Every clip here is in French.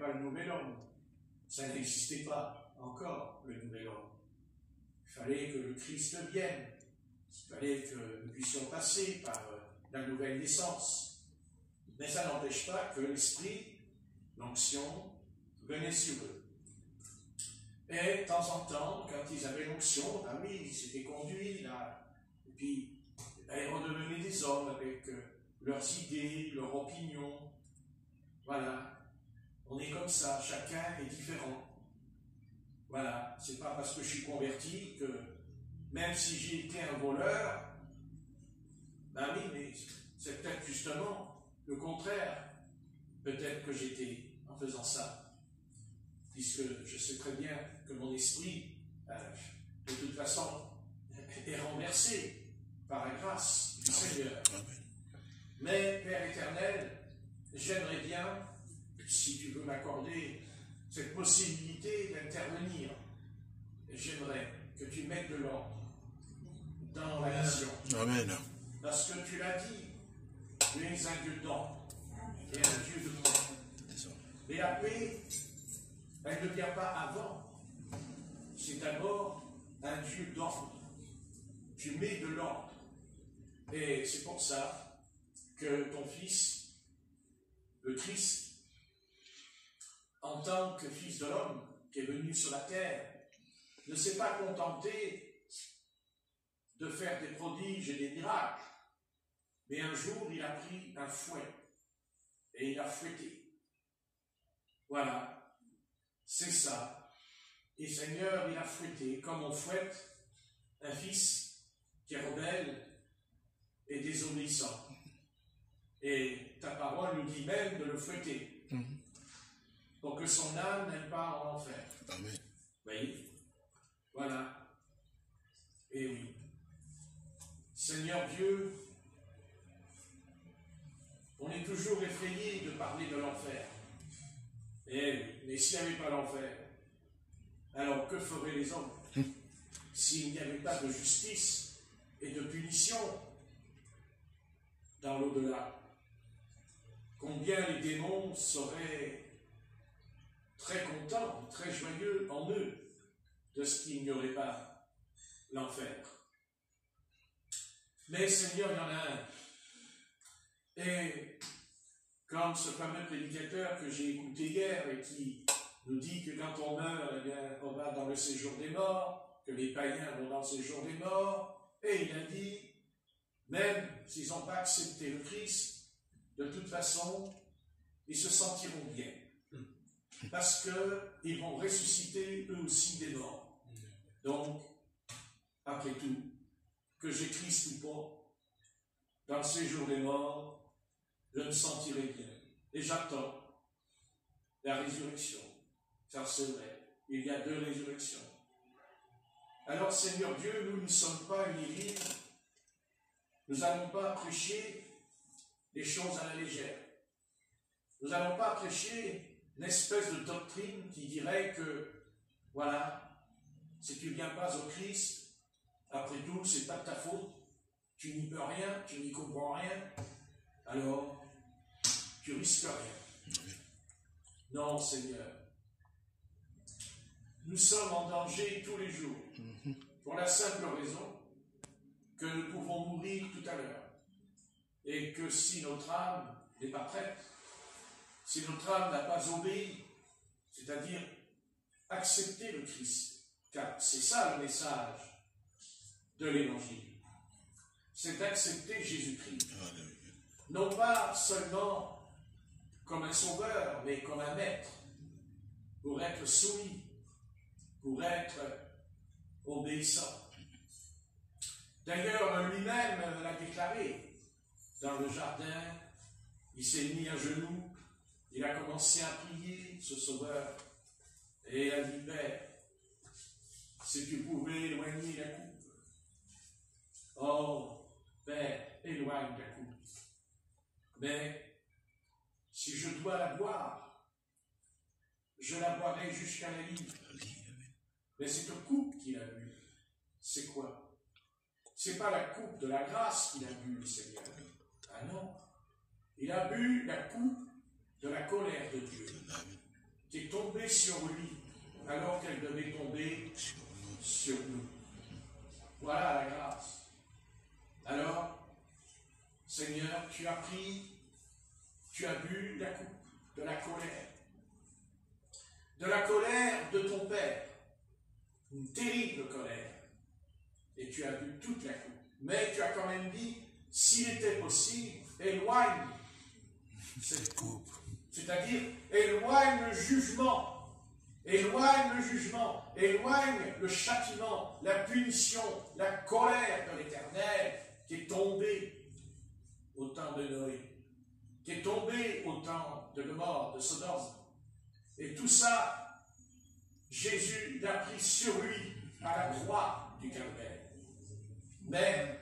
pas le nouvel homme. Ça n'existait pas encore, le nouvel homme. Il fallait que le Christ vienne. Il fallait que nous puissions passer par la nouvelle naissance. Mais ça n'empêche pas que l'esprit, l'onction, venait sur eux. Et de temps en temps, quand ils avaient l'onction, ben oui, ils s'étaient conduits là. Et puis, ils redevenaient des hommes avec leurs idées, leurs opinions. Voilà. On est comme ça, chacun est différent. Voilà. C'est pas parce que je suis converti que, même si j'ai été un voleur, ben oui, mais c'est peut-être justement le contraire. Peut-être que j'étais en faisant ça. Puisque je sais très bien que mon esprit, de toute façon, est renversé par la grâce du Seigneur. Mais, Père éternel, j'aimerais bien, si tu veux m'accorder cette possibilité d'intervenir, j'aimerais que tu mettes de l'ordre dans la nation. Amen. Parce que tu l'as dit, tu es un Dieu d'ordre et un Dieu de paix. Et la paix, elle ne vient pas avant. C'est d'abord un Dieu d'ordre. Tu mets de l'ordre. Et c'est pour ça que ton Fils, le Christ, en tant que Fils de l'homme, qui est venu sur la terre, ne s'est pas contenté de faire des prodiges et des miracles. Mais un jour, il a pris un fouet et il a fouetté. Voilà, c'est ça. Et Seigneur, il a fouetté, comme on fouette un fils qui est rebelle et désobéissant. Et ta parole nous dit même de le fouetter, pour que son âme n'aille pas en enfer. Amen. Vous voyez? Voilà. Et oui. Seigneur Dieu, on est toujours effrayé de parler de l'enfer. Mais s'il n'y avait pas l'enfer, alors que feraient les hommes s'il n'y avait pas de justice et de punition dans l'au-delà? Combien les démons seraient très contents, très joyeux en eux de ce qu'il n'y aurait pas l'enfer. Mais Seigneur, il y en a un. Et comme ce fameux prédicateur que j'ai écouté hier et qui nous dit que quand on meurt, eh bien, on va dans le séjour des morts, que les païens vont dans le séjour des morts, et il a dit, même s'ils n'ont pas accepté le Christ, de toute façon, ils se sentiront bien. Parce qu'ils vont ressusciter eux aussi des morts. Donc, après tout, que j'ai Christ ou pas, dans le séjour des morts, je me sentirai bien. Et j'attends la résurrection. Car c'est vrai, il y a deux résurrections. Alors, Seigneur Dieu, nous ne sommes pas une église. Nous n'allons pas prêcher des choses à la légère. Nous n'allons pas prêcher une espèce de doctrine qui dirait que, voilà, si tu ne viens pas au Christ, après tout, c'est pas de ta faute, tu n'y peux rien, tu n'y comprends rien, alors tu risques rien. Non, Seigneur. Nous sommes en danger tous les jours, pour la simple raison que nous pouvons mourir tout à l'heure, et que si notre âme n'est pas prête, si notre âme n'a pas obéi, c'est-à-dire accepter le Christ, car c'est ça le message de l'Évangile, c'est d'accepter Jésus-Christ, non pas seulement comme un sauveur, mais comme un maître, pour être soumis, pour être obéissant. D'ailleurs, lui-même l'a déclaré dans le jardin, il s'est mis à genoux, il a commencé à prier, ce sauveur, et il a dit, Père, si tu pouvais éloigner la coupe. Oh, Père, éloigne la coupe. Mais si je dois la boire, je la boirai jusqu'à la limite. Mais cette coupe qu'il a bu, c'est quoi? C'est pas la coupe de la grâce qu'il a bu, le Seigneur. Ah non. Il a bu la coupe de la colère de Dieu. tombée sur lui alors qu'elle devait tomber sur nous. Voilà la grâce. Alors, Seigneur, tu as bu la coupe de la colère de ton Père, une terrible colère, et tu as bu toute la coupe. Mais tu as quand même dit, s'il était possible, éloigne cette coupe. C'est-à-dire, éloigne le jugement, éloigne le châtiment, la punition, la colère de l'Éternel qui est tombée au temps de Noé, qui est tombée au temps de Gomorrhe, de Sodome. Et tout ça, Jésus l'a pris sur lui à la croix du Calvaire. Mais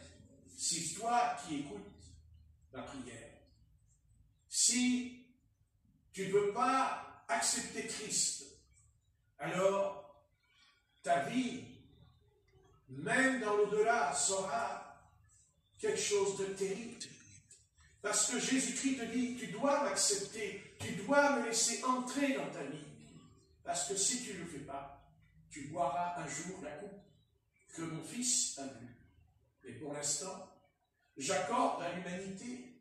si toi qui écoutes la prière, si tu ne veux pas accepter Christ, alors ta vie, même dans l'au-delà, sera quelque chose de terrible. Parce que Jésus-Christ te dit, tu dois m'accepter, tu dois me laisser entrer dans ta vie. Parce que si tu ne le fais pas, tu boiras un jour la coupe que mon Fils a bu. Et pour l'instant, j'accorde à l'humanité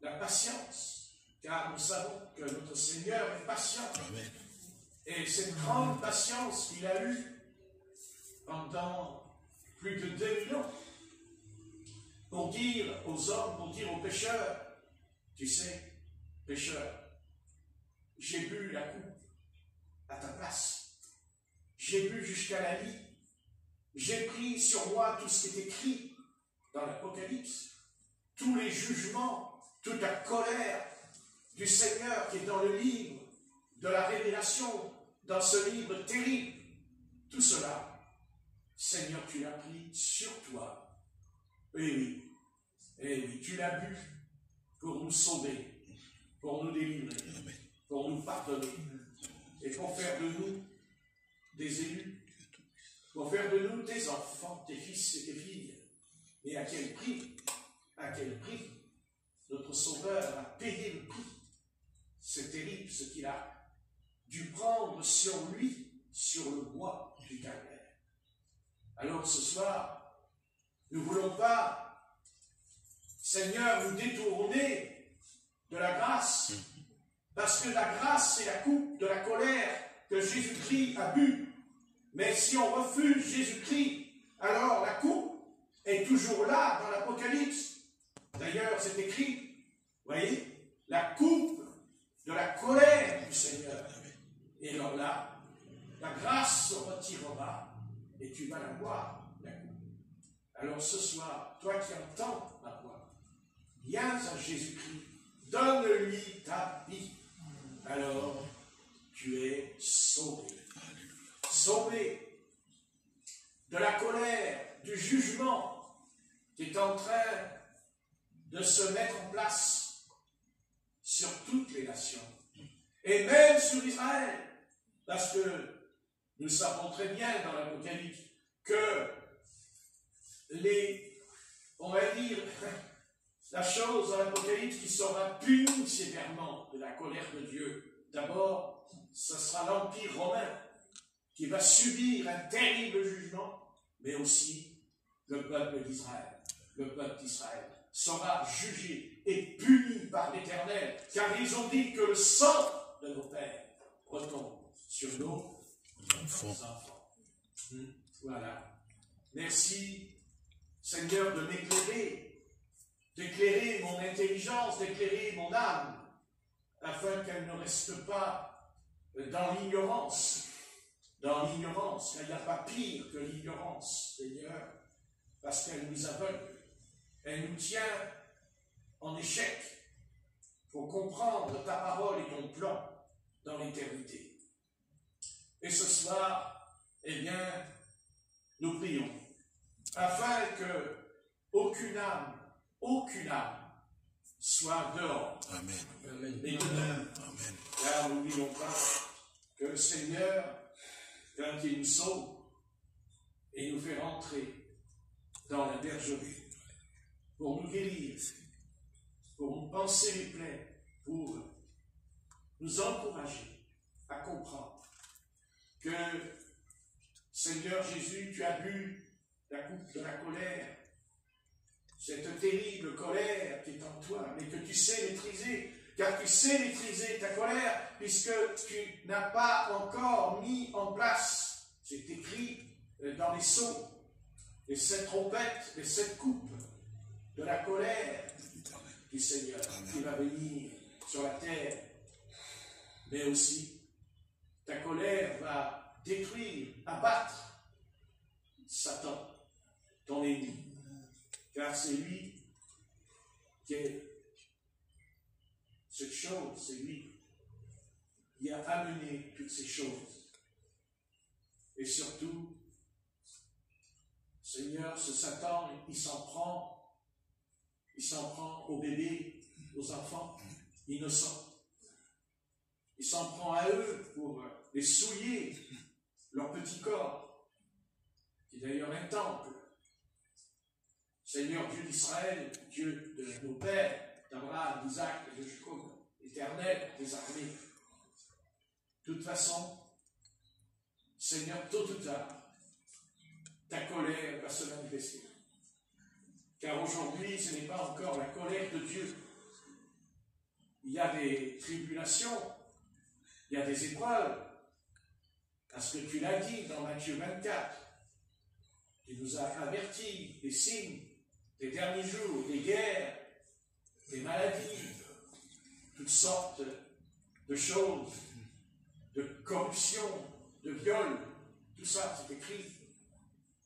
la patience, car nous savons que notre Seigneur est patient. Amen. Et cette grande patience qu'il a eue pendant plus de 2000 ans, pour dire aux hommes, pour dire aux pécheurs, tu sais, pécheur, j'ai bu la coupe à ta place. J'ai bu jusqu'à la lie. J'ai pris sur moi tout ce qui est écrit dans l'Apocalypse, tous les jugements, toute la colère du Seigneur qui est dans le livre de la révélation, dans ce livre terrible. Tout cela, Seigneur, tu l'as pris sur toi. Et oui, tu l'as bu pour nous sauver, pour nous délivrer, pour nous pardonner, et pour faire de nous des élus, pour faire de nous des enfants, tes fils et tes filles. Et à quel prix notre Sauveur a payé le prix. C'est terrible ce qu'il a dû prendre sur lui, sur le bois du Calvaire. Alors ce soir, nous ne voulons pas, Seigneur, nous détourner de la grâce, parce que la grâce, c'est la coupe de la colère que Jésus-Christ a bu. Mais si on refuse Jésus-Christ, alors la coupe est toujours là dans l'Apocalypse. D'ailleurs, c'est écrit, vous voyez, la coupe de la colère du Seigneur. Et alors là, la grâce se retirera et tu vas la boire, la coupe. Alors ce soir, toi qui entends ma voix, viens à Jésus-Christ, donne-lui ta vie. Alors, tu es sauvé. Sauvé de la colère, du jugement qui est en train de se mettre en place sur toutes les nations. Et même sur Israël. Parce que nous savons très bien dans l'Apocalypse que on va dire, la chose dans l'Apocalypse qui sera punie sévèrement de la colère de Dieu. D'abord, ce sera l'Empire romain qui va subir un terrible jugement, mais aussi le peuple d'Israël. Le peuple d'Israël sera jugé et puni par l'Éternel, car ils ont dit que le sang de nos pères retombe sur nos enfants. Voilà. Merci, Seigneur, de m'éclairer, d'éclairer mon intelligence, d'éclairer mon âme, afin qu'elle ne reste pas dans l'ignorance. Dans l'ignorance, car il n'y a pas pire que l'ignorance, Seigneur, parce qu'elle nous aveugle. Elle nous tient en échec pour comprendre ta parole et ton plan dans l'éternité. Et ce soir, eh bien, nous prions, afin que aucune âme soit dehors. Amen. Et dehors. Amen. Car n'oublions pas que le Seigneur, quand il nous sauve et nous fait rentrer dans la bergerie, pour nous guérir, pour nous panser les plaies, pour nous encourager, à comprendre que, Seigneur Jésus, tu as bu la coupe de la colère, cette terrible colère qui est en toi, mais que tu sais maîtriser, car tu sais maîtriser ta colère, puisque tu n'as pas encore mis en place, c'est écrit dans les sceaux, les 7 trompettes, les 7 coupes de la colère du Seigneur qui va venir sur la terre. Mais aussi, ta colère va détruire, abattre Satan, ton ennemi. Car c'est lui qui est cette chose, c'est lui qui a amené toutes ces choses. Et surtout, Seigneur, ce Satan, il s'en prend aux bébés, aux enfants innocents. Il s'en prend à eux pour les souiller, leur petit corps, qui est d'ailleurs un temple. Seigneur Dieu d'Israël, Dieu de nos pères, d'Abraham, d'Isaac et de Jacob, éternel des armées. De toute façon, Seigneur, tôt ou tard, ta colère va se manifester. Car aujourd'hui, ce n'est pas encore la colère de Dieu. Il y a des tribulations, il y a des épreuves, parce que tu l'as dit dans Matthieu 24. Tu nous as avertis des signes des derniers jours, des guerres, des maladies, toutes sortes de choses, de corruption, de viol, tout ça, c'est écrit.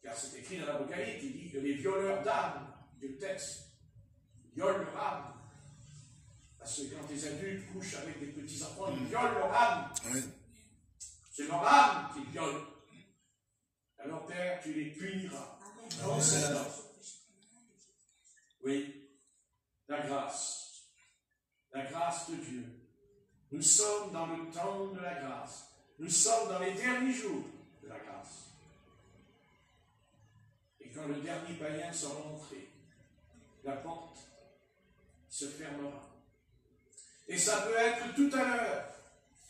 Car c'est écrit dans l'Apocalypse, il dit que les violeurs d'âmes, du texte, violent leur âme. Parce que quand les adultes couchent avec des petits-enfants, ils violent leur âme. C'est leur âme qu'ils violent. Alors, Père, tu les puniras. Oui, la grâce de Dieu. Nous sommes dans le temps de la grâce. Nous sommes dans les derniers jours de la grâce. Et quand le dernier païen sera entré, la porte se fermera. Et ça peut être tout à l'heure.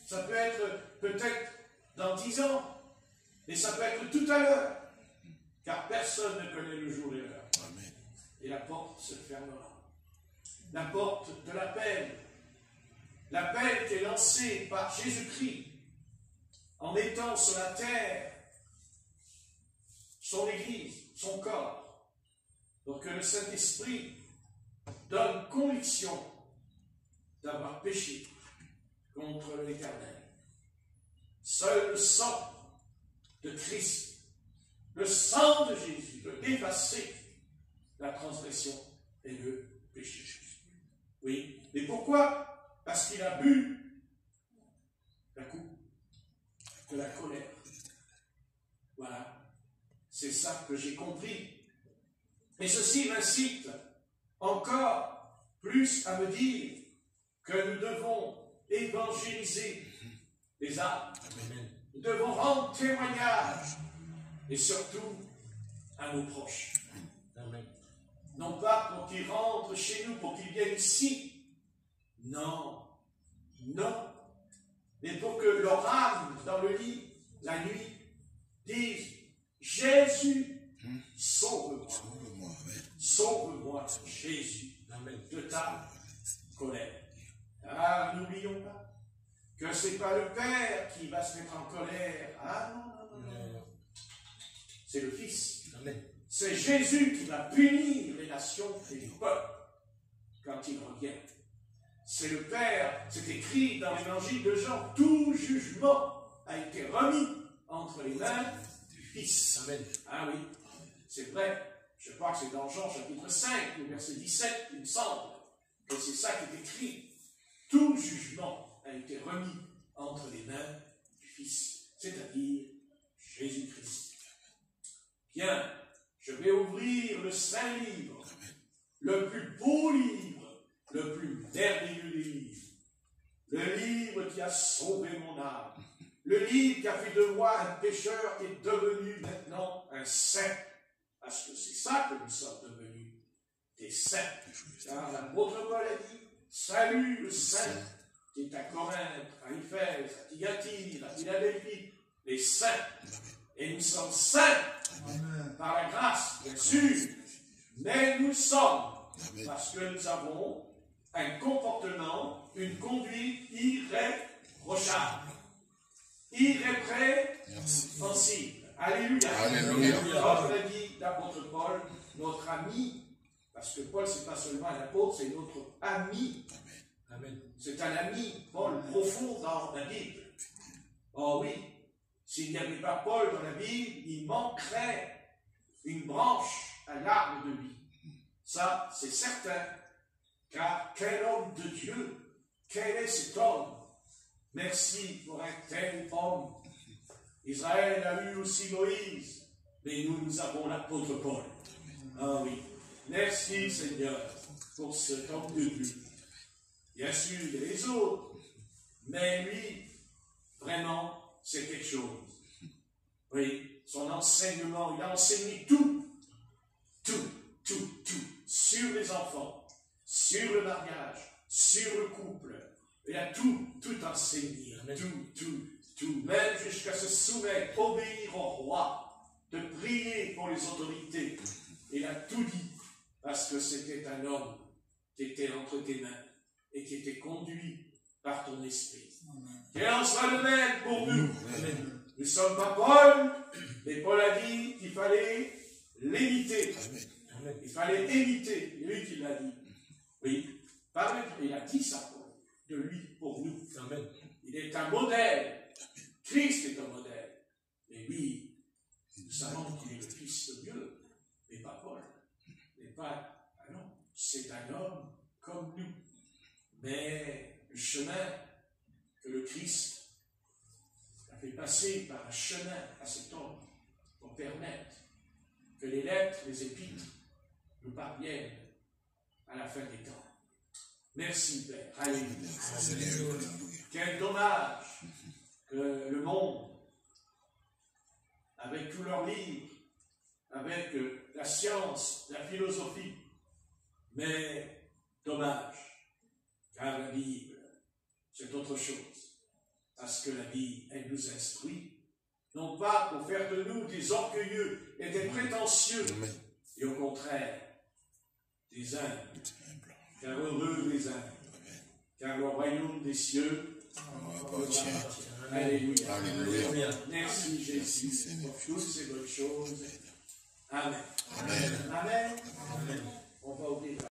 Ça peut être peut-être dans 10 ans. Et ça peut être tout à l'heure. Car personne ne connaît le jour et l'heure. Et la porte se fermera. La porte de l'appel. L'appel qui est lancé par Jésus-Christ en mettant sur la terre son Église, son corps, pour que le Saint-Esprit donne conviction d'avoir péché contre l'Éternel. Seul le sang de Christ, le sang de Jésus, peut effacer la transgression et le péché. Oui, mais pourquoi? Parce qu'il a bu la coupe de la colère. Voilà, c'est ça que j'ai compris. Et ceci m'incite encore plus à me dire que nous devons évangéliser les âmes. Nous devons rendre témoignage, et surtout à nos proches. Amen. Non pas pour qu'ils rentrent chez nous, pour qu'ils viennent ici. Non, non. Mais pour que leur âme, dans le lit, la nuit, dise « Jésus, sauve-moi. Sauve-moi, Jésus, de ta colère. » Ah, n'oublions pas que ce n'est pas le Père qui va se mettre en colère. Ah non. C'est le Fils. C'est Jésus qui va punir les nations et les peuples quand il revient. C'est le Père, c'est écrit dans l'évangile de Jean, tout jugement a été remis entre les mains du Fils. Amen. Ah oui, c'est vrai. Je crois que c'est dans Jean chapitre 5, le verset 17, il me semble, que c'est ça qui est écrit. Tout jugement a été remis entre les mains du Fils, c'est-à-dire Jésus-Christ. Bien, je vais ouvrir le Saint Livre, le plus beau livre, le plus merveilleux livre, le livre qui a sauvé mon âme, le livre qui a fait de moi un pécheur qui est devenu maintenant un saint, parce que c'est ça que nous sommes devenus, des saints. Car l'apôtre Paul a dit, salut le saint, qui est à Corinthe, à Éphèse, à Thyatire, à Philadelphie, les saints. Et nous sommes saints par la grâce, bien sûr, mais nous sommes parce que nous avons un comportement, une conduite irréprochable, irrépréhensible. Alléluia. Alléluia. Comme l'a dit l'apôtre Paul, notre ami, parce que Paul, ce n'est pas seulement un apôtre, c'est notre ami. Amen. C'est un ami, Paul, profond dans la Bible. Oh oui, s'il n'y avait pas Paul dans la Bible, il manquerait une branche à l'arbre de vie. Ça, c'est certain. Car quel homme de Dieu, quel est cet homme? Merci pour un tel homme. Israël a eu aussi Moïse, mais nous avons l'apôtre Paul. Ah oui, merci Seigneur pour cet homme de Dieu. Bien sûr, il y a les autres, mais lui, vraiment, c'est quelque chose. Oui, son enseignement, il a enseigné tout, sur les enfants, sur le mariage, sur le couple. Il a tout enseigné, tout, même jusqu'à se soumettre, obéir au roi, de prier pour les autorités. Il a tout dit, parce que c'était un homme qui était entre tes mains et qui était conduit par ton esprit. Qu'il en soit le même pour nous. Nous ne sommes pas Paul, mais Paul a dit qu'il fallait l'éviter. Il fallait éviter, lui qui l'a dit. Oui, il a dit ça de lui pour nous. Amen. Il est un modèle. Christ est un modèle. Et oui, nous savons qu'il est le Fils de Dieu, mais pas Paul. Mais pas, ah non, c'est un homme comme nous. Mais le chemin que le Christ a fait passer par un chemin à cet homme pour permettre que les lettres, les épîtres nous parviennent à la fin des temps. Merci Père. Alléluia. Quel dommage que le monde, avec tous leurs livres, avec la science, la philosophie, mais dommage, car la Bible, c'est autre chose. Parce que la Bible, elle nous instruit, non pas pour faire de nous des orgueilleux et des prétentieux, et au contraire, des humbles. Car heureux les humbles, car le royaume des cieux appartient. Alléluia. Alléluia. Merci Jésus pour toutes ces bonnes choses. Amen. Amen. Amen. On va ouvrir.